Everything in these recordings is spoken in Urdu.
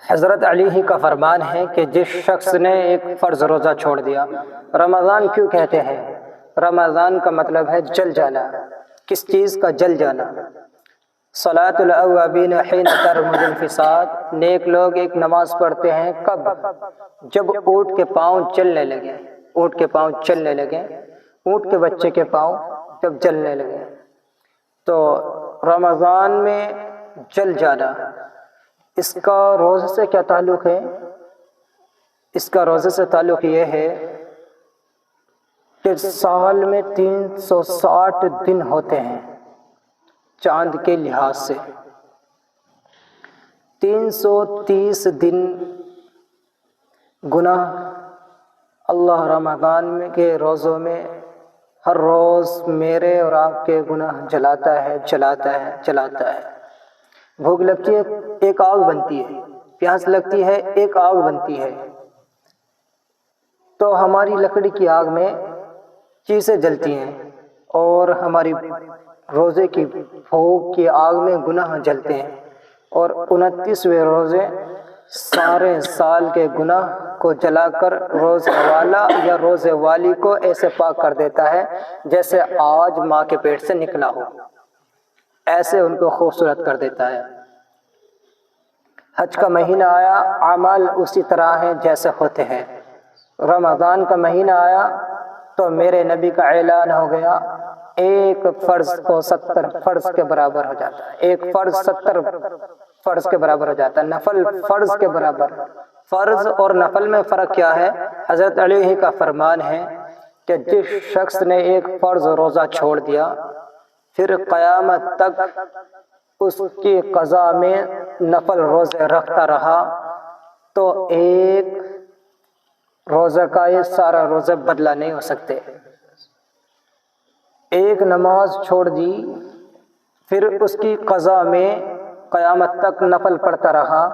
حضرت علی ہی کا فرمان ہے کہ جس شخص نے ایک فرض روزہ چھوڑ دیا، رمضان کیوں کہتے ہیں؟ رمضان کا مطلب ہے جل جانا۔ کس چیز کا جل جانا؟ صلاۃ الاوابین حین ترمد الفساد، نیک لوگ ایک نماز پڑھتے ہیں کب؟ جب اونٹ کے پاؤں چلنے لگے، اونٹ کے پاؤں چلنے لگے، اونٹ کے بچے کے پاؤں جب چلنے لگے۔ تو رمضان میں جل جانا، اس کا روزے سے کیا تعلق ہے؟ اس کا روزے سے تعلق یہ ہے کہ سال میں 360 دن ہوتے ہیں چاند کے لحاظ سے، 330 دن گناہ اللہ رمضان میں کے روزوں میں ہر روز میرے اور آپ کے گناہ جلاتا ہے۔ بھوک لگتی ہے ایک آگ بنتی ہے، پیاس لگتی ہے ایک آگ بنتی ہے، تو ہماری لکڑی کی آگ میں چیزیں جلتی ہیں اور ہماری روزے کی بھوک کی آگ میں گناہ جلتے ہیں، اور 29ویں روزے سارے سال کے گناہ کو جلا کر روزے والا یا روزے والی کو ایسے پاک کر دیتا ہے جیسے آج ماں کے پیٹ سے نکلا ہو، ایسے ان کو خوبصورت کر دیتا ہے۔ حج کا مہینہ آیا، اعمال اسی طرح ہیں جیسے ہوتے ہیں۔ رمضان کا مہینہ آیا تو میرے نبی کا اعلان ہو گیا، ایک فرض کو 70 فرض کے برابر ہو جاتا ہے، ایک فرض 70 فرض کے برابر ہو جاتا ہے، نفل فرض کے برابر۔ فرض اور نفل میں فرق کیا ہے؟ حضرت علی ہی کا فرمان ہے کہ جس شخص نے ایک فرض روزہ چھوڑ دیا، پھر قیامت تک اس کی قضا میں نفل روزے رکھتا رہا، تو ایک روزہ کا یہ سارا روزہ بدلہ نہیں ہو سکتے۔ ایک نماز چھوڑ دی، پھر اس کی قضا میں قیامت تک نفل پڑھتا رہا،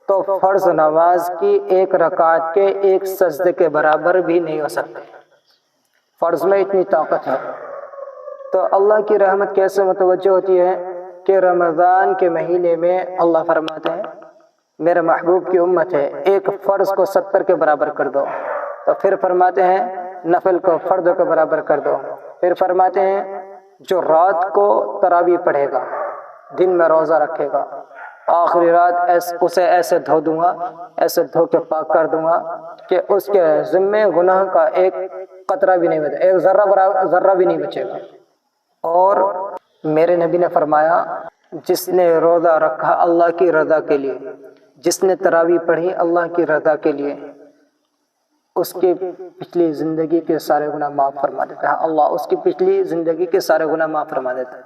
تو فرض نماز کی ایک رکعت کے ایک سجدے کے برابر بھی نہیں ہو سکتے۔ فرض میں اتنی طاقت ہے، تو اللہ کی رحمت کیسے متوجہ ہوتی ہے کہ رمضان کے مہینے میں اللہ فرماتے ہیں میرے محبوب کی امت ہے، ایک فرض کو 70 کے برابر کر دو، تو پھر فرماتے ہیں نفل کو فرض کے برابر کر دو، پھر فرماتے ہیں جو رات کو تراویح پڑھے گا، دن میں روزہ رکھے گا، آخری رات اسے ایسے دھو دوں گا، ایسے دھو کے پاک کر دوں گا کہ اس کے ذمے گناہ کا ایک قطرہ بھی نہیں بچے، ایک ذرہ بھی نہیں بچے گا۔ اور میرے نبی نے فرمایا جس نے روزہ رکھا اللہ کی رضا کے لیے، جس نے تراویح پڑھی اللہ کی رضا کے لیے، اس کی پچھلی زندگی کے سارے گناہ معاف فرما دیتا ہے، اللہ اس کی پچھلی زندگی کے سارے گناہ معاف فرما دیتا ہے۔